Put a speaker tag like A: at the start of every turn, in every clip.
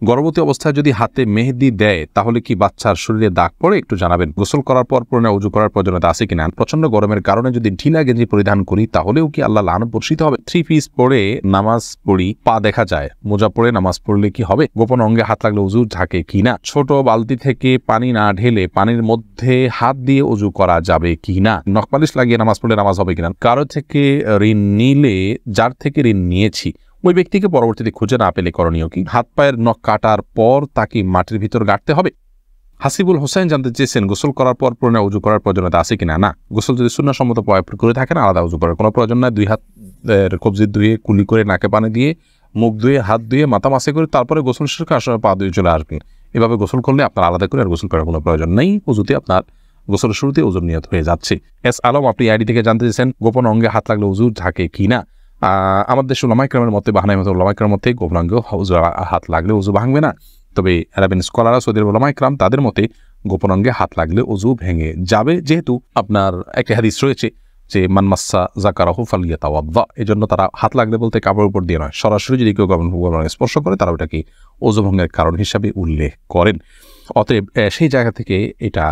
A: গর্ভবতী অবস্থায় যদি হাতে মেহেদি দেয় তাহলে কি বাচ্চার শরীরে দাগ পড়ে? একটু জানাবেন। গোসল করার পর পুনরায় ওযু করার প্রয়োজনীয়তা আছে কিনা? প্রচন্ড গরমের কারণে যদি ঢিলা গেঞ্জি পরিধান করি তাহলেও কি আল্লাহ লানত বর্ষিত হবে? 3 পিস পরে নামাজ পড়ি, পা দেখা যায়, মোজা পরে নামাজ পড়লে কি হবে? গোপন অঙ্গে হাত লাগলে ওযু ঝাঁকে কিনা? ছোট বালতি থেকে পানি না ঢেলে পানির মধ্যে হাত দিয়ে ওযু করা যাবে কিনা? নখপালিশ লাগিয়ে নামাজ পড়লে নামাজ হবে কিনা? কারো থেকে ঋণ নিলে যার থেকে ঋণ নিয়েছি ওই ব্যক্তিকে পরবর্তীতে খুঁজে না পেলে করণীয় কি? হাত পায়ের নখ কাটার পর তাকে মাটির ভিতর গাড়তে হবে? হাসিবুল হোসেন জানতে চেয়েছেন গোসল করার পর পুনরায় ওযু করার প্রয়োজনীয়তা আছে কিনা? না, গোসল যদি সুন্নাহসম্মত করে থাকেন আলাদা ওযু করার কোনো প্রয়োজন নাই। 2 হাত কবজি ধুয়ে কুলি করে নাকে পানি দিয়ে মুখ ধুয়ে হাত ধুয়ে মাথা মাসে করে তারপরে গোসল শেষ করে আসলে পা ধুয়ে চলে আসবেন। এভাবে গোসল করলে আপনার আলাদা করে আর গোসল করার কোনো প্রয়োজন নেই। ওযুতে আপনার গোসলের শুরুতে ওযুর নিয়ত হয়ে যাচ্ছে। এস আলম আপনি আইডি থেকে জানতে চেয়েছেন গোপন অঙ্গে হাত লাগলে ওযু ঝাঁকে কিনা? আমাদের দেশে উলামায়ে কেরামের মতে বা হানাফি উলামায়ে কেরামের মতে গোপন অঙ্গে হাত লাগলে ওযু ভাঙবে না। তবে আরবিয়ান স্কলাররা সৌদি আরবের উলামায়ে কেরাম তাদের মতে গোপন অঙ্গে হাত লাগলে ওযু ভেঙে যাবে, যেহেতু আপনার একটা হাদিস রয়েছে যে মান মাসসা যাকারাহু ফালিয়াতাওয়াদ্দা। এজন্য তারা হাত লাগলে বলতে কাপড়ের উপর দিয়ে নয়, সরাসরি যদি কেউ গোপন অঙ্গে স্পর্শ করে তারা ওটাকে ওযু ভঙ্গের কারণ হিসাবে উল্লেখ করেন। অতএব সেই জায়গা থেকে এটা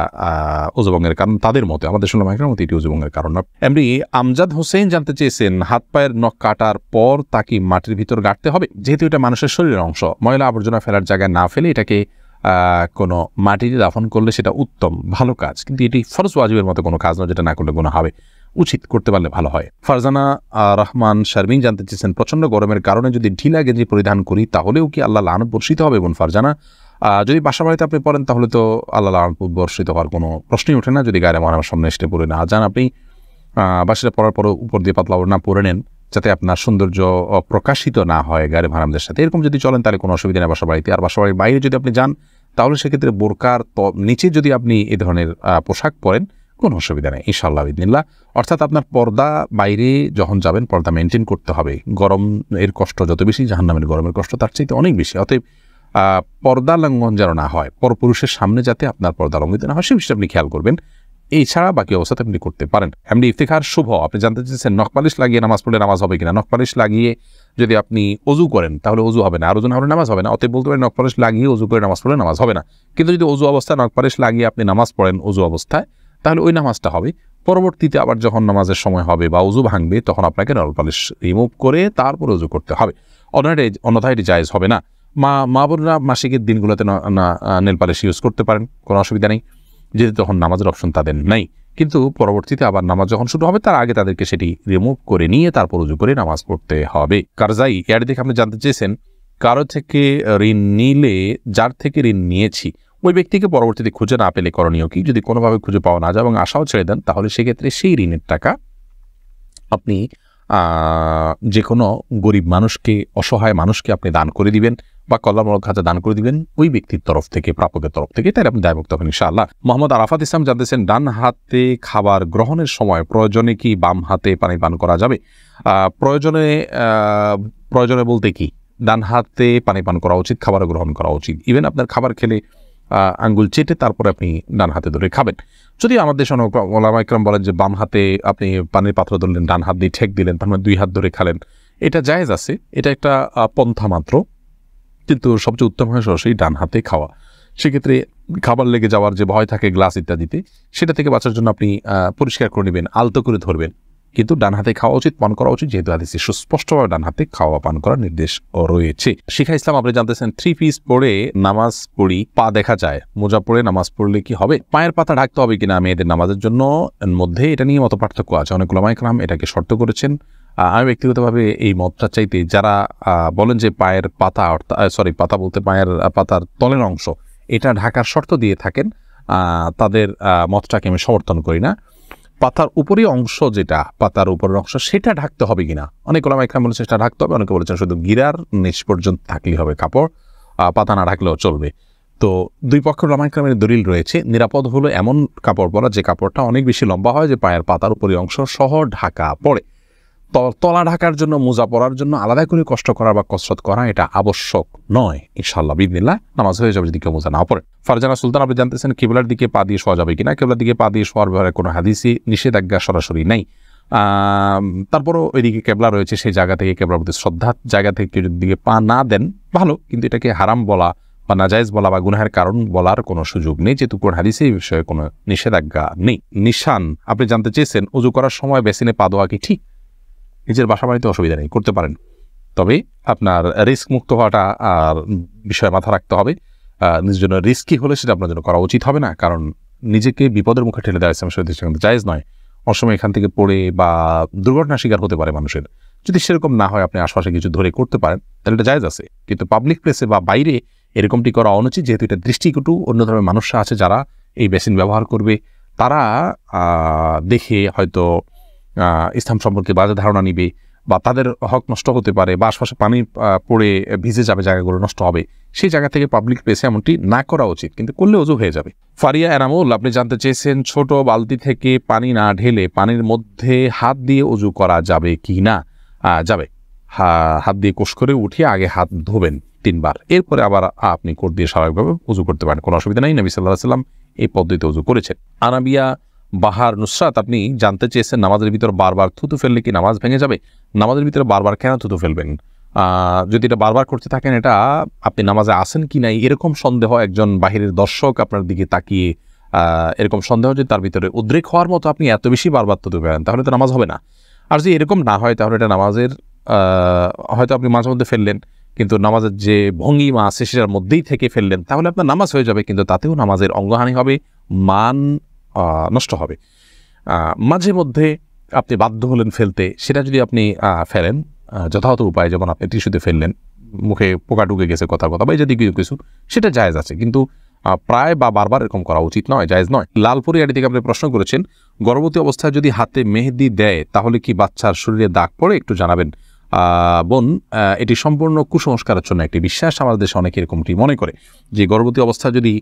A: ওযু ভঙ্গের কারণ তাদের মতে, আমাদের উলামায়ে কেরামের মতে এটি ওযু ভঙ্গের কারণ না। এমনি আমজাদ হোসেন জানতে চেয়েছেন হাত পায়ের নখ কাটার পর তাকে মাটির ভিতর গাড়তে হবে? যেহেতু এটা মানুষের শরীরের অংশ, ময়লা আবর্জনা ফেলার জায়গায় না ফেলে এটাকে কোনো মাটিতে দাফন করলে সেটা উত্তম, ভালো কাজ, কিন্তু এটি ফরজ ওয়াজিবের মতো কোনো কাজ নয় যেটা না করলে গুনাহ হবে। উচিত, করতে পারলে ভালো হয়। ফারজানা রহমান শারমিন জানতে চেয়েছেন প্রচন্ড গরমের কারণে যদি ঢিলা গেঞ্জি পরিধান করি তাহলেও কি আল্লাহ লানত বর্ষিত হবে? বোন ফারজানা, যদি বাসা বাড়িতে আপনি পড়েন তাহলে তো আল্লাহ লানত বর্ষিত হওয়ার কোনো প্রশ্নই ওঠে না। যদি গায়ে মহারামের সামনে এসে পড়ে না যান, আপনি বাসাটা পড়ার পর উপর দিয়ে পাতলা না পরে নেন যাতে আপনার সৌন্দর্য প্রকাশিত না হয় গায়ে মহারামদের সাথে, এরকম যদি চলেন তাহলে কোনো অসুবিধা নেই বাসা বাড়িতে। আর বাসা বাড়ির বাইরে যদি আপনি যান তাহলে সেক্ষেত্রে বোরকার নিচে যদি আপনি এ ধরনের পোশাক পরেন কোনো অসুবিধা নেই ইনশাআল্লাহ বিদিনিল্লাহ। অর্থাৎ আপনার পর্দা বাইরে যখন যাবেন পর্দা মেনটেন করতে হবে। গরম এর কষ্ট যত বেশি জাহান্নামের গরমের কষ্ট তার চাইতে অনেক বেশি। অতএব পর্দা লঙ্ঘন যেন না হয়, পরপুরুষের সামনে যাতে আপনার পর্দা লঙ্ঘিত না হয় সে বিষয়টা আপনি খেয়াল করবেন। এছাড়া বাকি অবস্থাতে আপনি করতে পারেন। এমনি ইফতিখার শুভ আপনি জানতে চেয়েছেন নখপালিশ লাগিয়ে নামাজ পড়লে নামাজ হবে কিনা? নখপালিশ লাগিয়ে যদি আপনি ওযু করেন তাহলে ওযু হবে না, আর ওযু না হলে নামাজ হবে না। অতএব বলতে পারেন নখপালিশ লাগিয়ে ওযু করে নামাজ পড়লে নামাজ হবে না। কিন্তু যদি ওযু অবস্থায় নখপালিশ লাগিয়ে আপনি নামাজ পড়েন ওযু অবস্থায় তাহলে ওই নামাজটা হবে। পরবর্তীতে আবার যখন নামাজের সময় হবে বা ওযু ভাঙবে তখন আপনাকে নখপালিশ রিমুভ করে তারপর ওযু করতে হবে, অন্যথায় এটি জায়েজ হবে না। মা বোনরা মাসিকের দিনগুলোতে নেল পালিশ ইউজ করতে পারেন, কোনো অসুবিধা নেই, যেহেতু তখন নামাজের অপশন তাদের নাই। কিন্তু পরবর্তীতে আবার নামাজ যখন শুরু হবে তার আগে তাদেরকে সেটি রিমুভ করে নিয়ে তারপর ওযু করে নামাজ পড়তে হবে। কারজাই এর দিকে আপনি জানতে চেয়েছেন কারো থেকে ঋণ নিলে যার থেকে ঋণ নিয়েছি ওই ব্যক্তিকে পরবর্তীতে খুঁজে না পেলে করণীয় কি? যদি কোনোভাবে খুঁজে পাওয়া না যায় এবং আশাও ছেড়ে দেন তাহলে সেক্ষেত্রে সেই ঋণের টাকা আপনি যে কোনো গরিব মানুষকে, অসহায় মানুষকে আপনি দান করে দিবেন বা কল্যাণমূলক খাতে দান করে দিবেন ওই ব্যক্তির তরফ থেকে, প্রাপকের তরফ থেকে, তাই আপনি দায়মুক্ত হবেন ইনশাআল্লাহ। মোহাম্মদ আরাফাত ইসলাম জানতেছেন ডান হাতে খাবার গ্রহণের সময় প্রয়োজনে কি বাম হাতে পানি পান করা যাবে? প্রয়োজনে বলতে কি, ডান হাতে পানি পান করা উচিত, খাবার গ্রহণ করা উচিত। ইভেন আপনার খাবার খেলে আঙ্গুল চেটে তারপরে আপনি ডান হাতে ধরে খাবেন। যদি আমাদের দেশে ওলামা ইকরাম বলেন যে বাম হাতে আপনি পানির পাত্র ধরলেন, ডান হাত দিয়ে ঠেক দিলেন, তার মানে 2 হাত ধরে খালেন, এটা জায়েজ আছে, এটা একটা পন্থা মাত্র, কিন্তু সবচেয়ে উত্তম হয় সরাসরি ডান হাতে খাওয়া। সেক্ষেত্রে খাবার লেগে যাওয়ার যে ভয় থাকে গ্লাস ইত্যাদিতে, সেটা থেকে বাঁচার জন্য আপনি পরিষ্কার করে নেবেন, আলতো করে ধরবেন, কিন্তু ডান হাতে খাওয়া উচিত, পান করা উচিত, যেহেতু হাদিসে সুস্পষ্টভাবে ডান হাতে খাওয়া পান করার নির্দেশ রয়েছে। শিখা ইসলাম আপনি জানতেছেন 3 পিস পরে নামাজ পড়ি, পা দেখা যায়, মোজা পরে নামাজ পড়লে কি হবে? পায়ের পাতা ঢাকতে হবে কিনা মেয়েদের নামাজের জন্য মধ্যে এটা নিয়ে মত পার্থক্য আছে। অনেক উলামায়ে কেরাম এটাকে শর্ত করেছেন। আমি ব্যক্তিগতভাবে এই মতটা চাইতে যারা বলেন যে পায়ের পাতা, পাতা বলতে পায়ের পাতার তলের অংশ এটা ঢাকার শর্ত দিয়ে থাকেন, তাদের মতটাকে আমি সমর্থন করি না। পাতার উপরের অংশ, যেটা পাতার উপরের অংশ সেটা ঢাকতে হবে কিনা, অনেক ওলামায়ে কেরাম বলেছেন সেটা ঢাকতে হবে, অনেকে বলেছেন শুধু গিরার নিচ পর্যন্ত থাকলেই হবে কাপড়, পাতা না ঢাকলেও চলবে। তো দুই পক্ষের ওলামায়ে কেরামের দলিল রয়েছে। নিরাপদ হলো এমন কাপড় পরা যে কাপড়টা অনেক বেশি লম্বা হয়, যে পায়ের পাতার উপরের অংশ সহ ঢাকা পড়ে। তলা ঢাকার জন্য, মোজা পরার জন্য আলাদা করে কষ্ট করা বা কসরত করা এটা আবশ্যক নয় ইনশাআল্লাহ বিদিনিল্লাহ। নামাজ হয়ে যাবে যদি কেউ মোজা না পড়ে। ফারজানা সুলতান আপনি জানতেছেন কিবলার দিকে পা দিয়ে শোয়া যাবে কিনা? কিবলার দিকে পা দিয়ে শোয়ার ব্যাপারে কোনো হাদিসই নিষেধাজ্ঞা সরাসরি নাই। তারপরও ওইদিকে কেবলা রয়েছে, সেই জায়গা থেকে কেবলার প্রতি শ্রদ্ধার জায়গা থেকে যদি দিকে পা না দেন ভালো, কিন্তু এটাকে হারাম বলা বা নাজায়েজ বলা বা গুনাহের কারণ বলার কোনো সুযোগ নেই, যেহেতু কোরআন হাদিসে এই বিষয়ে কোনো নিষেধাজ্ঞা নেই। নিশান, আপনি জানতে চেয়েছেন ওযু করার সময় বেসিনে পা দেওয়া কি ঠিক? নিজের বাসা বাড়িতে অসুবিধা নেই, করতে পারেন, তবে আপনার রিস্ক মুক্ত হওয়াটা আর বিষয়ে মাথা রাখতে হবে। নিজের জন্য রিস্কি হলে সেটা আপনার জন্য করা উচিত হবে না, কারণ নিজেকে বিপদের মুখে ঠেলে দেওয়া ইসলাম শরীয়তে সেখানে জায়েজ নয়। অসময় এখান থেকে পড়ে বা দুর্ঘটনার শিকার হতে পারে মানুষের। যদি সেরকম না হয়, আপনি আশপাশে কিছু ধরে করতে পারেন, তাহলে এটা জায়েজ আছে। কিন্তু পাবলিক প্লেসে বা বাইরে এরকমটি করা অনুচিত, যেহেতু এটা দৃষ্টিকটু। অন্য ধরনের মানুষরা আছে যারা এই বেসিন ব্যবহার করবে, তারা দেখে হয়তো ইসলাম সম্পর্কে বাজে ধারণা নিবে বা তাদের হক নষ্ট হতে পারে বা আশপাশে পানি পড়ে ভিজে যাবে, জায়গাগুলো নষ্ট হবে। সেই জায়গা থেকে পাবলিক প্লেসে এমনটি না করা উচিত, কিন্তু করলে ওযু হয়ে যাবে। ফারিয়া এনামুল, আপনি জানতে চেয়েছেন ছোট বালতি থেকে পানি না ঢেলে পানির মধ্যে হাত দিয়ে ওযু করা যাবে কি না? যাবে। হাত দিয়ে কোষ করে উঠিয়ে আগে হাত ধোবেন 3 বার, এরপরে আবার আপনি কোট দিয়ে স্বাভাবিকভাবে ওযু করতে পারেন, কোনো অসুবিধা নেই। নবী সাল্লাল্লাহু আলাইহি ওয়াসাল্লাম এই পদ্ধতিতে ওযু করেছেন। আনাবিয়া বাহার নুসরাত, আপনি জানতে চেয়েছেন নামাজের ভিতর বারবার থুতু ফেললে কি নামাজ ভেঙে যাবে? নামাজের ভিতরে বারবার কেন থুতু ফেলবেন? যদি এটা বারবার করতে থাকেন, এটা আপনি নামাজে আসেন কি নাই এরকম সন্দেহ, একজন বাহিরের দর্শক আপনার দিকে তাকিয়ে এরকম সন্দেহ যে তার ভিতরে উদ্রেক হওয়ার মতো আপনি এত বেশি বারবার থুতু ফেলেন, তাহলে তো নামাজ হবে না। আর যদি এরকম না হয়, তাহলে এটা নামাজের হয়তো আপনি মাঝে মধ্যে ফেললেন, কিন্তু নামাজের যে ভঙ্গিমা আছে সেটার মধ্যেই থেকে ফেললেন, তাহলে আপনার নামাজ হয়ে যাবে, কিন্তু তাতেও নামাজের অঙ্গহানি হবে, মান নষ্ট হবে। মাঝে মধ্যে আপনি বাধ্য হলেন ফেলতে, সেটা যদি আপনি ফেলেন যথাযথ উপায়, যেমন আপনি টিস্যুতে ফেললেন, মুখে পোকা ঢুকে গেছে কথা বা এই জাতীয় কিছু, সেটা জায়েজ আছে, কিন্তু প্রায় বা বারবার এরকম করা উচিত নয়, জায়েজ নয়। লালপুরি আড়ি থেকে আপনি প্রশ্ন করেছেন গর্ভবতী অবস্থায় যদি হাতে মেহেদি দেয় তাহলে কি বাচ্চার শরীরে দাগ পড়ে? একটু জানাবেন। বোন, এটি সম্পূর্ণ কুসংস্কারের জন্য একটি বিশ্বাস। আমাদের দেশে অনেকে এরকমটি মনে করে যে গর্ভবতী অবস্থায় যদি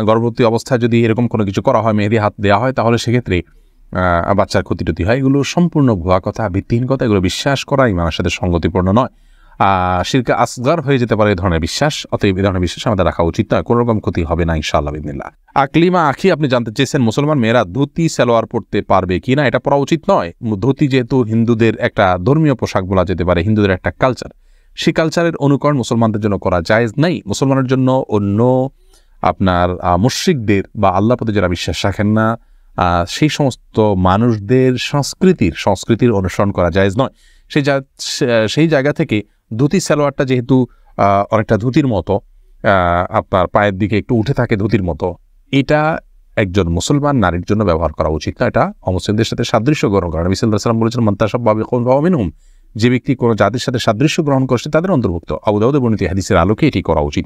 A: গর্ভবতী অবস্থায় যদি এরকম কোনো কিছু করা হয়, মেহেদি হাত দেওয়া হয়, তাহলে সেক্ষেত্রে বাচ্চার ক্ষতি টতি হয়। এগুলো সম্পূর্ণ ভুয়া কথা, ভিত্তিহীন কথা। এগুলো বিশ্বাস করা ইমানের সাথে সঙ্গতিপূর্ণ নয়, শিরকে আসগার হয়ে যেতে পারে এই ধরনের বিশ্বাস। অতএব এই ধরনের বিশ্বাস আমাদের রাখা উচিত নয়, কোনো রকম ক্ষতি হবে না ইনশাআল্লাহ বিদিনিল্লাহ। আকলিমা আখি, আপনি জানতে চেয়েছেন মুসলমান মেয়েরা ধুতি সালোয়ার পরতে পারবে কি না? এটা পরা উচিত নয়। ধুতি যেহেতু হিন্দুদের একটা ধর্মীয় পোশাক বলা যেতে পারে, হিন্দুদের একটা কালচার, সেই কালচারের অনুকরণ মুসলমানদের জন্য করা জায়েজ নাই। মুসলমানের জন্য অন্য আপনার মুশরিকদের বা আল্লাহর প্রতি যারা বিশ্বাস রাখেন না, সেই সমস্ত মানুষদের সংস্কৃতির অনুসরণ করা জায়েজ নয়। সেই জায়গা থেকে ধুতি সালোয়ারটা যেহেতু অনেকটা ধুতির মতো, আপনার পায়ের দিকে একটু উঠে থাকে ধুতির মতো, এটা একজন মুসলমান নারীর জন্য ব্যবহার করা উচিত না। এটা অমুসলিমদের সাথে সাদৃশ্য গ্রহণ করা। নবী সাল্লাল্লাহু আলাইহি ওয়াসাল্লাম বলেছেন, মান তাশাব্বাহা বিকওমিন ফাহুয়া মিনহুম, যে ব্যক্তি কোনো জাতির সাথে সাদৃশ্য গ্রহণ করছে তাদের অন্তর্ভুক্ত। আবু দাউদে বর্ণিত হাদিসের আলোকে এটি করা উচিত।